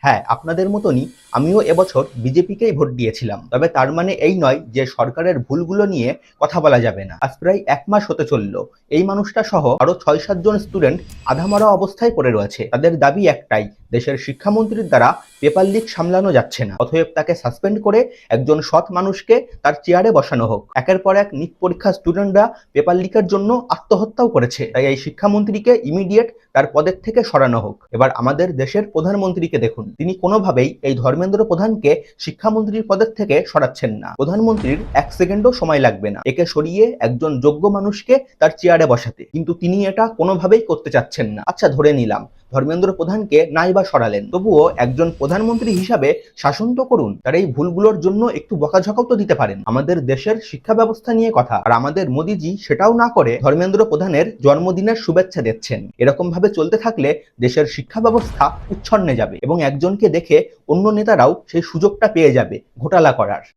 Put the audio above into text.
হ্যাঁ, আপনাদের মতনই আমিও এবছর বিজেপিকেই ভোট দিয়েছিলাম। তবে তার মানে এই নয় যে সরকারের ভুলগুলো নিয়ে কথা বলা যাবে না। আজ প্রায় ১ মাস হতে চলল। এই মানুষটা সহ আরো ৬-৭ জন স্টুডেন্ট আধামরা অবস্থায় পড়ে রয়েছে। তাদের দাবি একটাই, দেশের শিক্ষামন্ত্রীর দ্বারা পেপার লিক সামলানো যাচ্ছে না। অতএব তাকে সাসপেন্ড করে একজন সৎ মানুষকে তার চেয়ারে বসানো হোক। একের পর এক নিট পরীক্ষার স্টুডেন্টরা পেপার লিকের জন্য আত্মহত্যাও করেছে। তাই এই শিক্ষামন্ত্রীকে ইমিডিয়েট তার পদের থেকে সরানো হোক। এবার আমাদের দেশের প্রধানমন্ত্রীকে দেখুন, তিনি কোনোভাবেই এই ধর্মেন্দ্র প্রধানকে শিক্ষামন্ত্রীর পদের থেকে সরাচ্ছেন না। প্রধানমন্ত্রীর ১ সেকেন্ডও সময় লাগবে না একে সরিয়ে একজন যোগ্য মানুষকে তার চেয়ারে বসাতে, কিন্তু তিনি এটা কোনোভাবেই করতে চাচ্ছেন না। আচ্ছা, ধরে নিলাম ধর্মেন্দ্র প্রধানকে নাই বা সরালেন, তবুও একজন প্রধানমন্ত্রী হিসাবে শাসন তো করুন। তার এই ভুলগুলোর জন্য একটু বকাঝকাও তো দিতে পারেন। আমাদের দেশের শিক্ষা ব্যবস্থা নিয়ে কথা, আর আমাদের মোদিজি সেটাও না করে ধর্মেন্দ্র প্রধানের জন্মদিনের শুভেচ্ছা দিচ্ছেন। এরকম ভাবে চলতে থাকলে দেশের শিক্ষা ব্যবস্থা উচ্ছন্নে যাবে এবং একজনকে দেখে অন্য নেতারাও সেই সুযোগটা পেয়ে যাবে ঘোটালা করার।